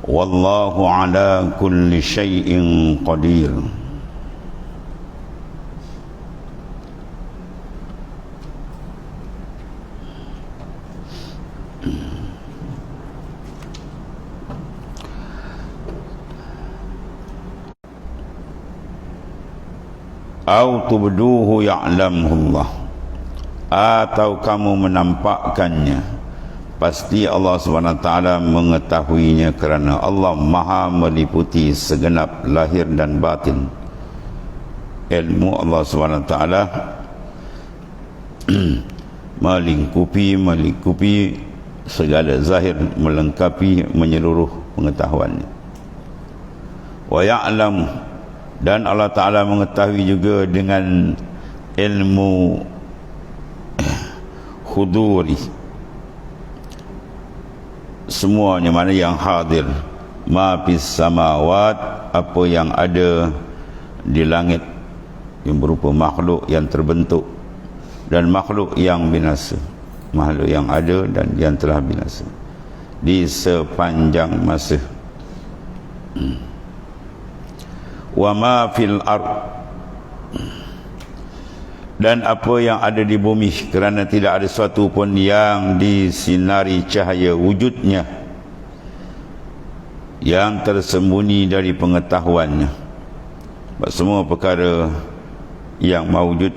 Wallahu ala kulli syai'in qadir. Au tubduhu ya'lamullah, atau kamu menampakkannya, pasti Allah SWT mengetahuinya, kerana Allah maha meliputi segenap lahir dan batin. Ilmu Allah SWT melingkupi segala zahir, melengkapi menyeluruh pengetahuannya. Wa ya'lam, dan Allah Ta'ala mengetahui juga dengan ilmu huduri, semuanya, mana yang hadir, ma fis samawat, apa yang ada di langit yang berupa makhluk yang terbentuk dan makhluk yang binasa, makhluk yang ada dan yang telah binasa di sepanjang masa. Wa ma fil ard, dan apa yang ada di bumi, kerana tidak ada sesuatu pun yang disinari cahaya wujudnya yang tersembunyi dari pengetahuannya. Semua perkara yang mawujud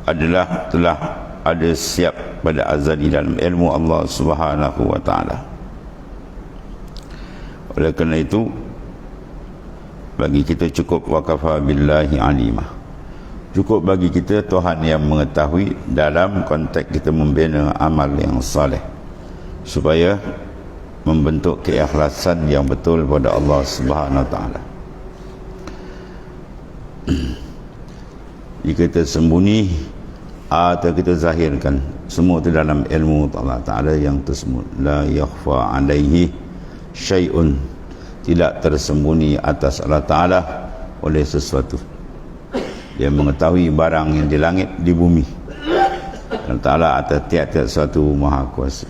adalah telah ada siap pada azali dalam ilmu Allah Subhanahu wa ta'ala. Oleh kerana itu, bagi kita cukup wakafa billahi alimah, cukup bagi kita Tuhan yang mengetahui dalam konteks kita membina amal yang saleh, supaya membentuk keikhlasan yang betul pada Allah Subhanahu wa ta'ala. Jika kita sembunyi atau kita zahirkan, semua itu dalam ilmu Allah Ta'ala yang tersembunyi. La yakhfa alaihi syai'un, tidak tersembunyi atas Allah Ta'ala oleh sesuatu. Dia mengetahui barang yang di langit, di bumi. Allah Ta'ala atas tiap-tiap sesuatu maha kuasa.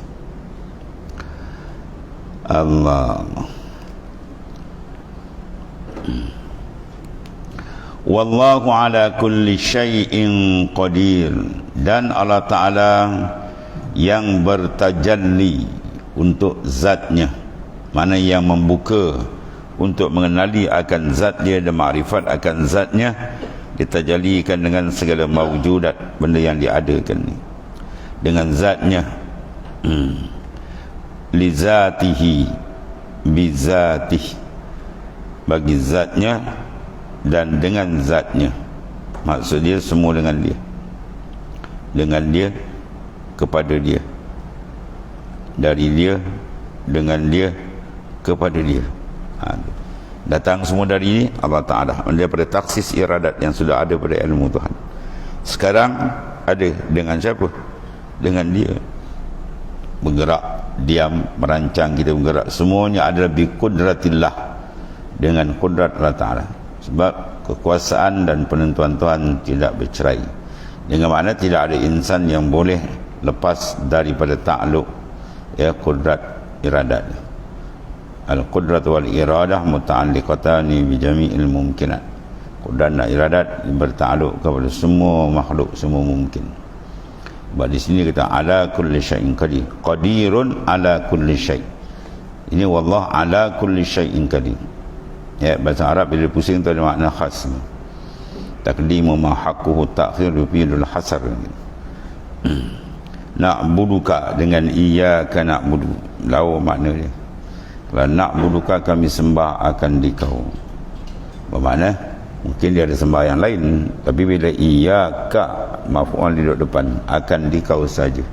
Allah. Wallahu ala kulli syai'in qadir, dan Allah Ta'ala yang bertajalli untuk zatnya, mana yang membuka untuk mengenali akan zat dia dan makrifat akan zatnya, ditajalikan dengan segala mawujudat, benda yang diadakan ni dengan zatnya. Li zatihi bi zatih, bagi zatnya dan dengan zatnya, maksud dia semua dengan dia, kepada dia, dari dia, dengan dia, kepada dia. Datang semua dari ini Allah Ta'ala, daripada taksis iradat yang sudah ada pada ilmu Tuhan. Sekarang ada dengan siapa? Dengan dia. Bergerak, diam, merancang kita bergerak, semuanya adalah bi kudratillah, dengan kudrat Allah Ta'ala. Sebab kekuasaan dan penentuan Tuhan tidak bercerai, dengan makna tidak ada insan yang boleh lepas daripada takluk kudrat iradat. Al-qudrat wal iradah muta'alliqatani bi jami'il mumkinat. Qudrat dan iradat bertakluk kepada semua makhluk, semua mungkin. Sebab di sini kita ala kulli syai'in qadir, qadirun ala kulli syai'. Ini wallah ala kulli syai'in qadir. Bahasa Arab bila pusing tu ada makna khas. Taqdimu ma haqquhu ta'khir yufidul hasar. Na'buduka dengan iyyaka na'budu, lawa makna dia. Kalau na'buduka, kami sembah akan dikau, bermakna mungkin dia ada sembah yang lain, tapi bila iyyaka maf'ul di depan, akan dikau saja.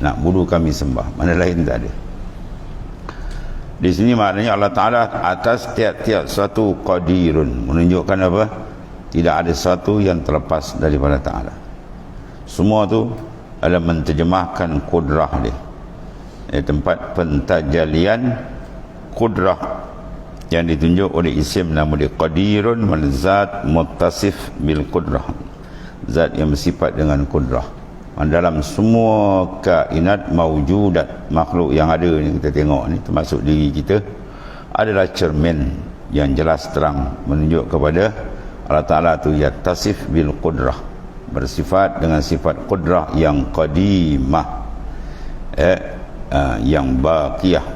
Na'budu, kami sembah, mana lain tak ada. Di sini maknanya Allah Ta'ala atas tiap-tiap suatu qadirun, menunjukkan apa? Tidak ada sesuatu yang terlepas daripada Ta'ala. Semua tu adalah menterjemahkan kudrah dia. Tempat pentajalian kudrah yang ditunjuk oleh isim nama dia qadirun, zat muttasif bil kudrah, zat yang bersifat dengan kudrah. dalam semua kainat maujudat, makhluk yang ada ni kita tengok ni, termasuk diri kita, adalah cermin yang jelas terang menunjuk kepada Allah Ta'ala tu yattasif bil qudrah, bersifat dengan sifat qudrah yang qadimah, yang baqiyah,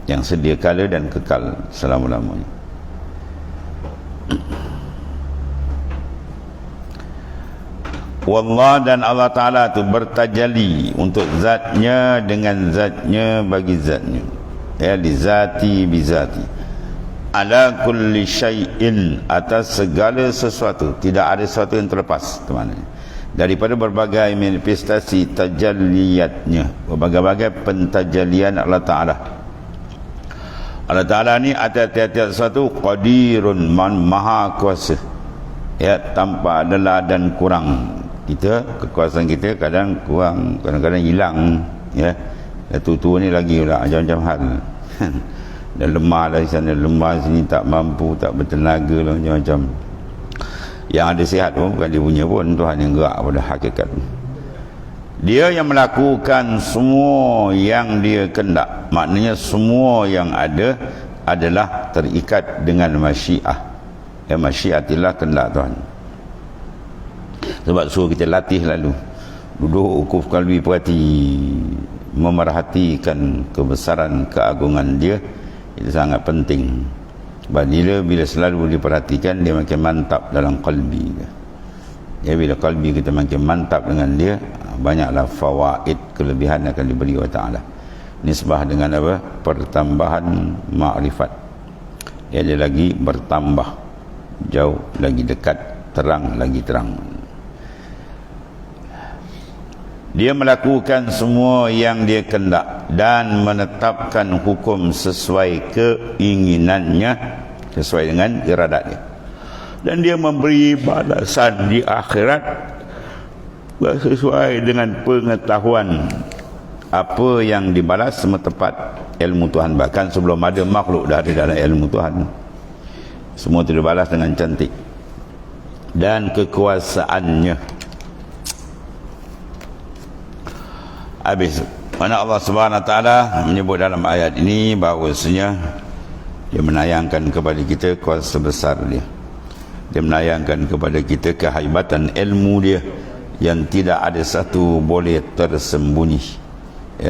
yang sedia kala dan kekal selama-lamanya. Wallah, dan Allah Ta'ala tu bertajalli untuk zatnya dengan zatnya bagi zatnya, li zati bi zati, ala kulli syai'in, atas segala sesuatu, tidak ada sesuatu yang terlepas teman-teman daripada berbagai manifestasi tajalliyatnya, berbagai-bagai pentajalian Allah Ta'ala. Allah Ta'ala ni atas tiap-tiap sesuatu qadirun, maha kuasa, tanpa adalah dan kurang. Kita, kekuasaan kita kadang kurang, kadang-kadang hilang, tua ni lagi pula macam-macam hal. Dan lemah lah di sana, lemah sini, tak mampu, tak bertenaga lah, macam-macam. Yang ada sihat pun bukan dia punya pun, Tuhan yang gerak pada hakikat. Dia yang melakukan semua yang dia kendak, maknanya semua yang ada adalah terikat dengan masyiah, masyiatillah, kendak Tuhan. Sebab suruh kita latih lalu, duduk ukuf kalbi, perhati, memerhatikan kebesaran keagungan dia. Itu sangat penting. Sebab bila selalu diperhatikan, dia makin mantap dalam kalbi. Bila kalbi kita makin mantap dengan dia, banyaklah fawaid, kelebihan akan diberi oleh Ta'ala. Nisbah dengan apa? Pertambahan ma'rifat. Dia lagi bertambah, jauh lagi dekat, terang lagi terang. Dia melakukan semua yang dia kendak dan menetapkan hukum sesuai keinginannya, sesuai dengan iradatnya. Dan dia memberi balasan di akhirat sesuai dengan pengetahuan apa yang dibalas semetepat ilmu Tuhan. Bahkan sebelum ada makhluk dah ada dalam ilmu Tuhan. Semua itu dibalas dengan cantik. Dan kekuasaannya. Habis. Mana Allah Subhanahu Wa Taala menyebut dalam ayat ini bahawasanya dia menayangkan kepada kita kuasa besar dia. Dia menayangkan kepada kita kehaibatan ilmu dia yang tidak ada satu boleh tersembunyi.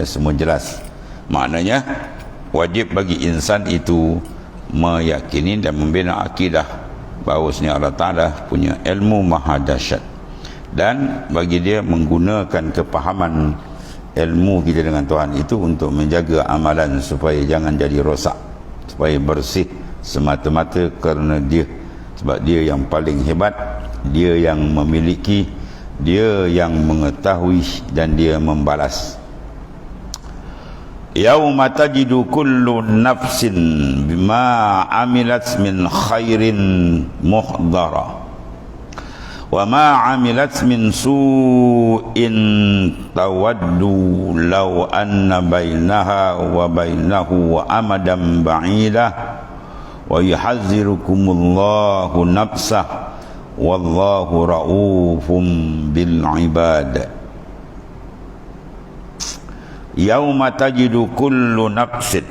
Semua jelas. Maknanya wajib bagi insan itu meyakini dan membina akidah bahawasanya Allah Ta'ala punya ilmu maha dahsyat, dan bagi dia menggunakan kepahaman ilmu kita dengan Tuhan itu untuk menjaga amalan supaya jangan jadi rosak, supaya bersih semata-mata kerana dia. Sebab dia yang paling hebat, dia yang memiliki, dia yang mengetahui, dan dia membalas. Yauma tajidu kullu nafsin bima amilat min khairin muhdara wa ma amilat min su'in tawaddu law anna bainaha wa bainahu amadan ba'ida wa yuhazzirukumullahu nafsah wallahu ra'ufum bil ibad. Yauma tajidu kullu nafsin,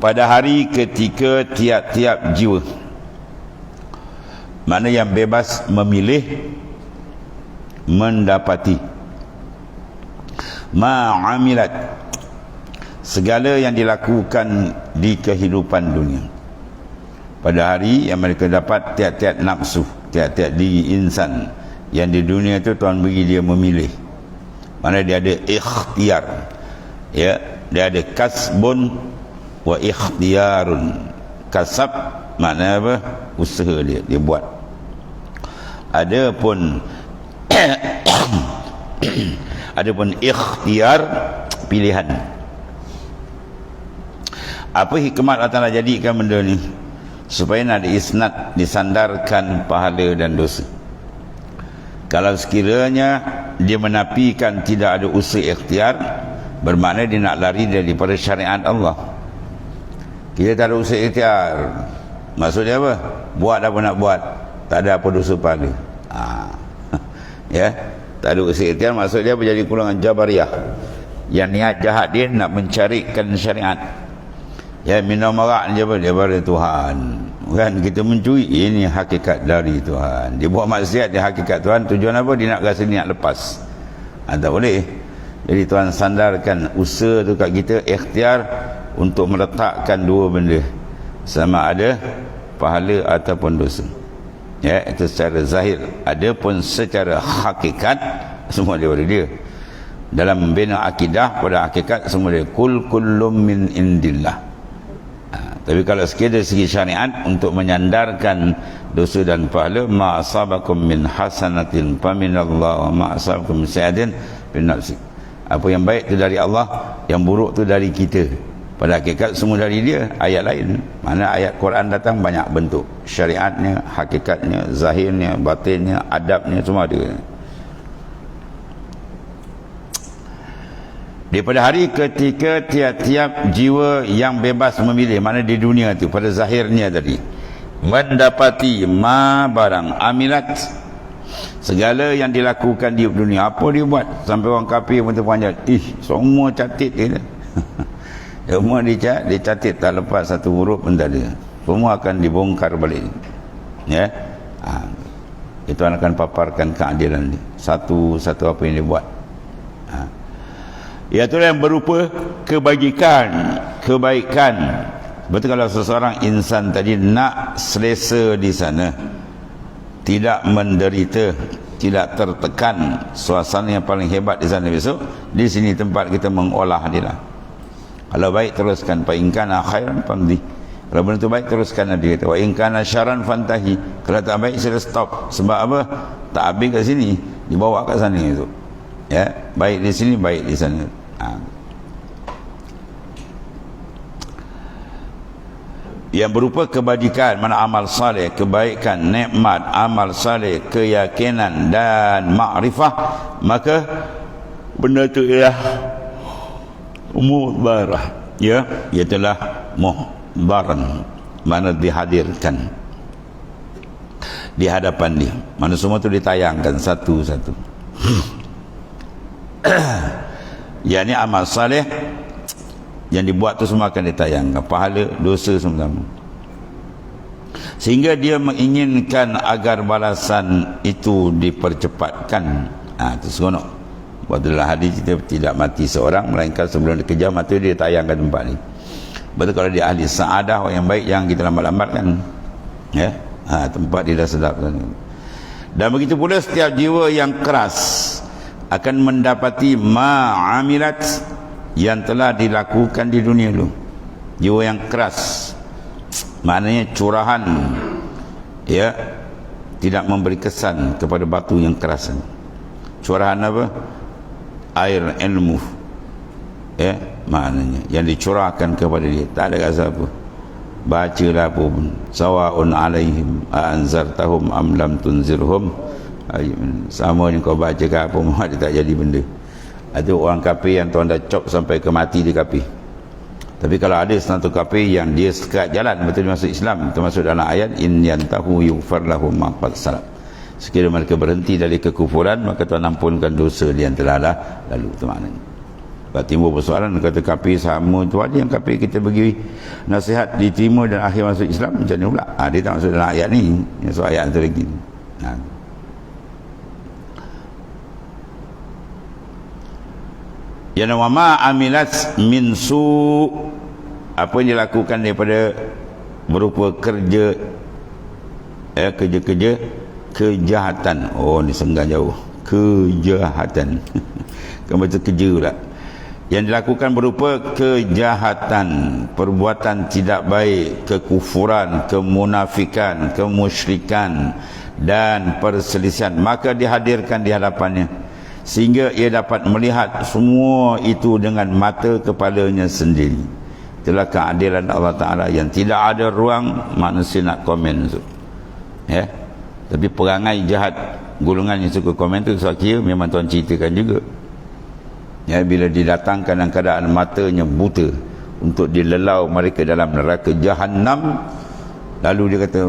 pada hari ketika tiap-tiap jiwa, mana yang bebas memilih, mendapati ma'amilat, segala yang dilakukan di kehidupan dunia. Pada hari yang mereka dapat tiap-tiap nafsu, tiap-tiap diri insan yang di dunia itu Tuhan beri dia memilih. Mana dia ada ikhtiar, dia ada kasbun wa ikhtiyarun. Kasab makna apa? Usaha dia buat. Adapun ikhtiar, pilihan. Apa hikmat Allah Ta'ala jadikan benda ni? Supaya nak ada isnad, disandarkan pahala dan dosa. Kalau sekiranya dia menafikan tidak ada usaha ikhtiar, bermakna dia nak lari daripada syariat Allah. Kita tak ada usaha ikhtiar, maksudnya apa? Buat apa nak buat, tak ada apa dosa pahala. Tak ada usaha ikhtiar, maksud dia menjadi golongan Jabariyah yang niat jahat dia nak mencarikan syariat. Ya, minum arak je apa? Daripada Tuhan. Kan kita mencuri, ini hakikat dari Tuhan. Dia buat maksiat, dia hakikat Tuhan. Tujuan apa? Dia nak rasa niat lepas. Tak boleh. Jadi Tuhan sandarkan usaha tu kat kita, ikhtiar untuk meletakkan dua benda, sama ada pahala ataupun dosa. Ya, itu secara zahir. Adapun secara hakikat, semua daripada dia. Dalam membina akidah pada hakikat, semua dia kullum min indillah. Tapi kalau sekadar segi syariat, untuk menyandarkan dosa dan pahala, ma asabakum min hasanatin faminallah wa ma asabakum min sayyi'atin bin nafsi. Apa yang baik tu dari Allah, yang buruk tu dari kita. Pada hakikat semua dari dia. Ayat lain, mana ayat Quran datang banyak bentuk, syariatnya, hakikatnya, zahirnya, batinnya, adabnya, semua ada. Daripada hari ketika tiap-tiap jiwa yang bebas memilih, mana di dunia tu, pada zahirnya tadi, mendapati ma barang amilat, segala yang dilakukan di dunia, apa dia buat, sampai orang kafir pun terpanjat, semua catit dia. Semua dicatit, tak lepas satu huruf pun tak ada. Semua akan dibongkar balik. Ya, itu akan paparkan keadilan dia, satu-satu apa yang dia buat. Itulah yang berupa kebaikan. Betul, kalau seseorang insan tadi nak selesa di sana, tidak menderita, tidak tertekan, suasana yang paling hebat di sana besok, di sini tempat kita mengolah dia lah. Kalau baik teruskan, fa in kana khairan famdi. Kalau benda tu baik teruskan, dia kata wa in kana syarran fantahi. Kalau tak baik sila stop. Sebab apa? Tak habis kat sini, dibawa kat sana itu. Ya, baik di sini, baik di sana. Yang berupa kebajikan, mana amal saleh, kebaikan, nikmat, amal saleh, keyakinan dan makrifah, maka benda itu ialah muhbarah. Ya, ialah muhbaran, mana dihadirkan di hadapan dia, mana semua itu ditayangkan satu-satu. Yang ini amal saleh yang dibuat tu semua akan ditayangkan, pahala, dosa sama-sama, sehingga dia menginginkan agar balasan itu dipercepatkan. Itu seronok. Dalam hadis kita tidak mati seorang melainkan sebelum dikejam mati dia tayangkan tempat ni. Betul, kalau dia ahli saadah, orang yang baik, yang kita lambat-lambatkan. Ya, tempat dia dah sedap. Dan begitu pula setiap jiwa yang keras akan mendapati ma'amilat, yang telah dilakukan di dunia dulu. Jiwa yang keras, maknanya curahan, ya, tidak memberi kesan kepada batu yang keras. Curahan apa? Air ilmu, ya, maknanya yang dicurahkan kepada dia, tak ada rasa apa. Bacalah apa pun, sawaun alaihim anzartahum am lam tunzirhum, sama ni kau baca ke apa, dia tak jadi benda. Ada orang kafir yang Tuhan dah cop sampai ke mati di kafir. Tapi kalau ada satu kafir yang dia sekat jalan, betul masuk Islam, termasuk dalam ayat in yantahu yughfar lahum ma qad salaf. Sekiranya mereka berhenti dari kekufuran, maka Tuhan ampunkan dosa dia yang telah lalu. Itu maknanya. Kalau timbul persoalan, kata kafir sama tu ada yang kafir kita bagi nasihat diterima dan akhir masuk Islam, macam ni pula. Dia tak masuk dalam ayat ni, masuk ayat tu lagi. Yang nama ma amilat min su, apa yang dilakukan daripada berupa kerja, kerja-kerja kejahatan. Ni senggan jauh, kejahatan. Kan baca kerja pula. Yang dilakukan berupa kejahatan, perbuatan tidak baik, kekufuran, kemunafikan, kemusyrikan dan perselisihan, maka dihadirkan di hadapannya, sehingga ia dapat melihat semua itu dengan mata kepalanya sendiri. Itulah keadilan Allah Ta'ala yang tidak ada ruang manusia nak komen tu. Ya, tapi perangai jahat golongan yang suka komen tu, saya kira memang Tuhan ceritakan juga. Ya, bila didatangkan dalam keadaan matanya buta untuk dilelau mereka dalam neraka Jahannam, lalu dia kata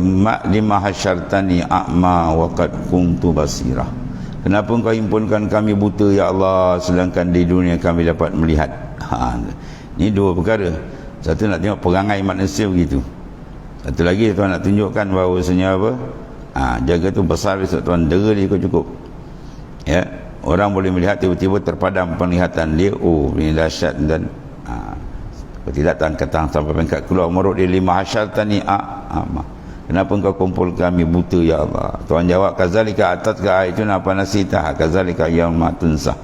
lima hasyartani a'ma wa qad kuntu basirah. Kenapa engkau himpunkan kami buta ya Allah, sedangkan di dunia kami dapat melihat? Ini dua perkara. Satu nak tengok perangai manusia begitu. Satu lagi Tuhan nak tunjukkan bahawasanya apa? Jaga tu besar besok Tuhan, dera dia cukup. Ya, orang boleh melihat tiba-tiba terpadam penglihatan dia. Oh, ini dahsyat. Dan tidak tahan ketang sampai pengkat keluar mulut dia, lima hasyartani kenapa engkau kumpul kami buta ya Allah? Tuhan jawab, kazalika atatka ayatuna fanasitaha kazalika yauma tunsah.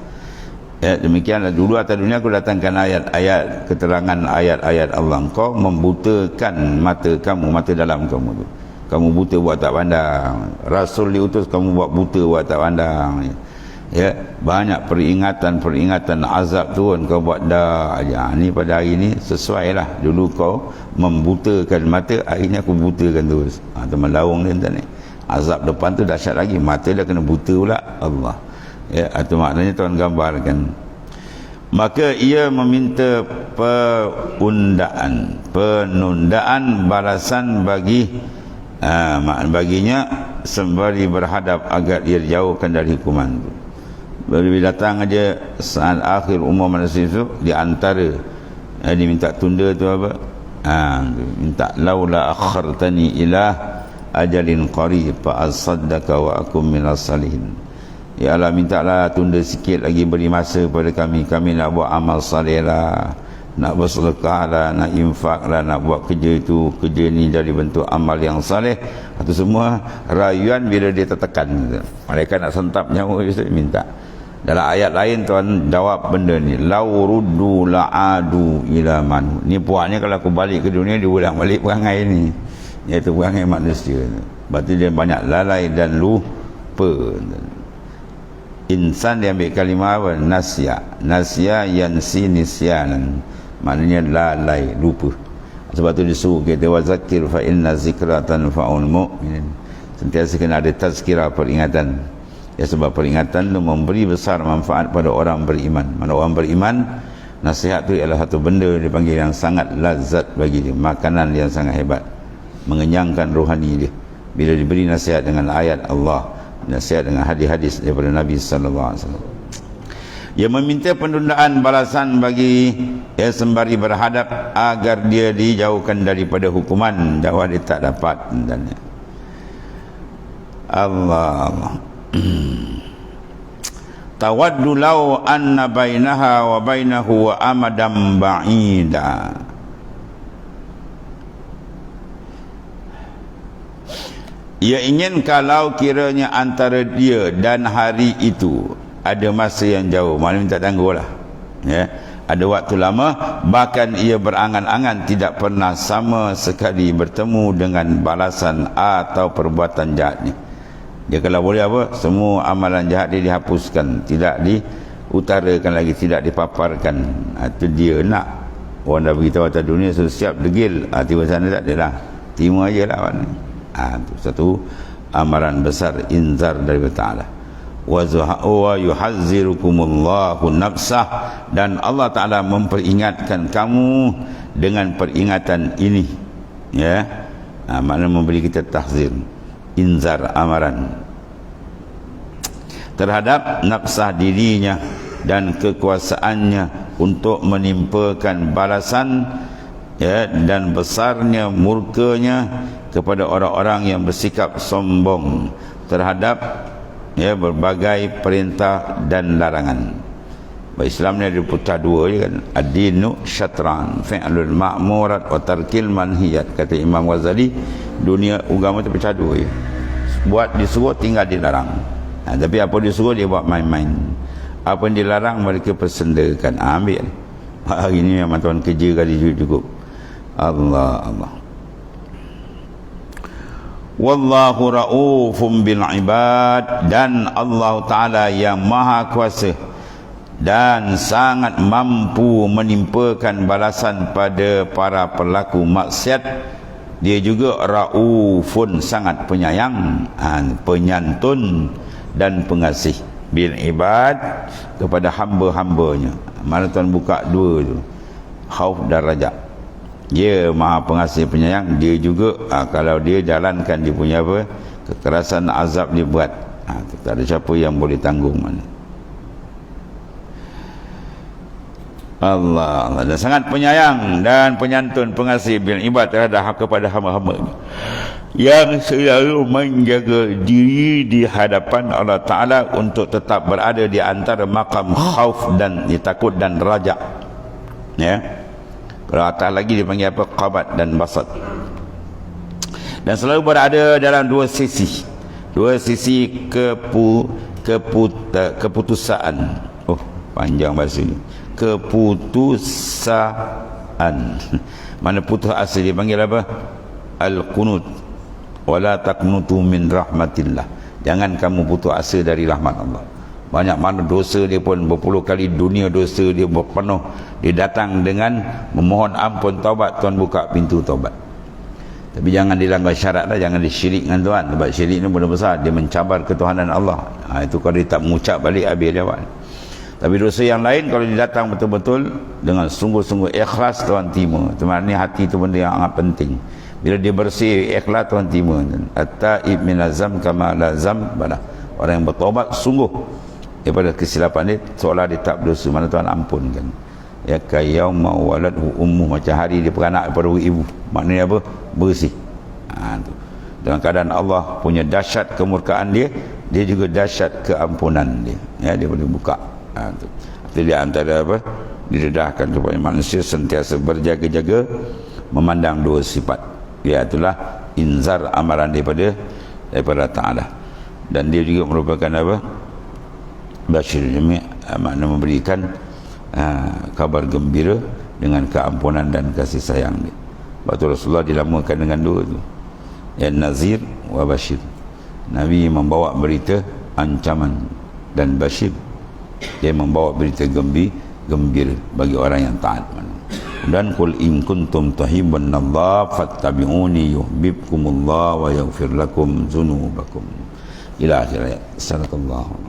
Ya, demikianlah dulu atas dunia aku datangkan ayat-ayat, keterangan ayat-ayat Allah. Engkau membutakan mata kamu, mata dalam kamu tu. Kamu buta buat tak pandang. Rasul diutus kamu buat buta buat tak pandang. Ya, banyak peringatan azab turun kau buat dah aja. Ni pada hari ni sesuai lah. Dulu kau membutakan mata, hari ni aku butakan terus. Teman lawang dia entah ni. Azab depan tu dahsyat lagi, mata dah kena buta pula. Allah. Ya, itu maknanya Tuhan gambarkan. Maka ia meminta penundaan balasan baginya sembari berhadap agar ia dijauhkan dari hukuman itu. Bila datang aja saat akhir umur manusia itu, di antara dia minta tunda tu apa? Minta laula akhartani ila ajalin qarib fa asaddaka wa akum minas salihin. Ya Allah, mintalah tunda sikit lagi, beri masa pada kami nak buat amal saleh lah, nak bersedekah lah, nak infak lah, nak buat kerja ni jadi bentuk amal yang saleh. Itu semua rayuan bila dia tertekan. Mereka nak sentap nyawa dia minta. Dalam ayat lain Tuhan jawab benda ni, lau ruddu la'adu ila man. Ni puaknya kalau aku balik ke dunia, dia ulang balik perangai ni, iaitu perangai manusia. Berarti dia banyak lalai dan lupa. Insan dia ambil kalimah apa? Nasya yansi nisyanan, maknanya lalai, lupa. Sebab tu disuruh kita wazakir fa inna zikra tanfa'ul mu'minin. Sentiasa kena ada tazkirah, peringatan. Ya, sebab peringatan itu memberi besar manfaat pada orang beriman. Mana orang beriman, nasihat itu ialah satu benda dipanggil yang sangat lazat bagi dia, makanan yang sangat hebat, mengenyangkan rohani dia. Bila diberi nasihat dengan ayat Allah, nasihat dengan hadis-hadis daripada Nabi sallallahu alaihi wasallam. Ia meminta penundaan balasan bagi sembari berhadap agar dia dijauhkan daripada hukuman. Dakwah dia tak dapat. Allah tawaddu law anna bainaha wa bainahu wa amadan ba'ida. Ia ingin kalau kiranya antara dia dan hari itu ada masa yang jauh, maknanya tak tangguhlah. Ya, ada waktu lama, bahkan ia berangan-angan tidak pernah sama sekali bertemu dengan balasan atau perbuatan jahatnya. Dia kalau boleh apa, semua amalan jahat dia dihapuskan, tidak diutarakan lagi, tidak dipaparkan. Itu dia nak. Orang dah beritahu atas dunia sudah siap degil, tiba sana tak ada lah, terima je lah. Itu satu amaran besar, inzar daripada Ta'ala. Wa yuhazzirukumullahu nafsah, dan Allah Ta'ala memperingatkan kamu dengan peringatan ini. Ya, maknanya memberi kita tahzir, inzar, amaran terhadap nafsah dirinya dan kekuasaannya untuk menimpakan balasan, ya, dan besarnya murkanya kepada orang-orang yang bersikap sombong terhadap, ya, berbagai perintah dan larangan. Islam ni ada pecah dua je kan, ad-dinu syatran, fi'lul ma'murat wa tarkil manhiyat. Kata Imam Ghazali, dunia agama tu pecah dua je. Buat disuruh, tinggal dilarang. Tapi apa disuruh dia buat main-main, apa yang dilarang mereka persendakan. Ambil hari ni memang tuan kerja kali cukup. Allah. Wallahu ra'ufum bil ibad, dan Allah Ta'ala yang maha kuasa dan sangat mampu menimpakan balasan pada para pelaku maksiat. Dia juga raufun, sangat penyayang, penyantun dan pengasih, bil ibad, kepada hamba-hambanya. Mana Tuhan buka dua tu, khauf dan rajak. Dia maha pengasih penyayang, dia juga kalau dia jalankan dia punya apa, kekerasan azab dia buat, Tak ada siapa yang boleh tanggung mana. Allah dan sangat penyayang dan penyantun pengasih bil ibad terhadap kepada hamba-hamba yang selalu menjaga diri di hadapan Allah Ta'ala untuk tetap berada di antara makam khauf dan takut dan raja. Ya, kalau atas lagi dipanggil apa? Qabat dan basat. Dan selalu berada dalam dua sisi keputusaan. Oh, panjang bahasa ini. Keputusaan. Mana putus asa dipanggil apa? Al-qunut. Wala taqnutu min rahmatillah. Jangan kamu putus asa dari rahmat Allah. Banyak mana dosa dia pun berpuluh kali dunia dosa dia berpenuh. Dia datang dengan memohon ampun taubat, Tuhan buka pintu taubat. Tapi jangan dilanggar syarat lah, jangan disyirik dengan Tuhan. Sebab syirik ni benda besar, dia mencabar ketuhanan Allah. Itu kalau dia tak mengucap balik, habis dia buat. Tapi dosa yang lain kalau dia datang betul-betul dengan sungguh-sungguh ikhlas, Tuhan terima. Teman ni hati tu benda yang sangat penting. Bila dia bersih ikhlas, Tuhan terima. At-taib min azam kama la zambala. Orang yang bertaubat sungguh daripada kesilapan dia, seolah dia tak berdosa, mana Tuhan ampunkan. Ya kayauma waladhu ummu, macam hari dia beranak daripada ibu. Maknanya apa? Bersih. Tu. Dalam keadaan Allah punya dahsyat kemurkaan dia, dia juga dahsyat keampunan dia. Ya, dia boleh buka. Itu dia antara apa? Didedahkan kepada manusia sentiasa berjaga-jaga memandang dua sifat. Iaitulah inzar amaran daripada Ta'ala. Dan dia juga merupakan apa? Basyir, makna memberikan kabar gembira dengan keampunan dan kasih sayang dia. Waktu Rasulullah dinamakan dengan dua tu, ya Nazir wa Bashir. Nabi membawa berita ancaman, dan Bashir dia membawa berita gembira bagi orang yang taat. Dan qul in kuntum tuhibbunallaha fattabi'uni yuhibbukumullah wa yaghfir lakum dzunubakum ila akhir ayat. Sallallahu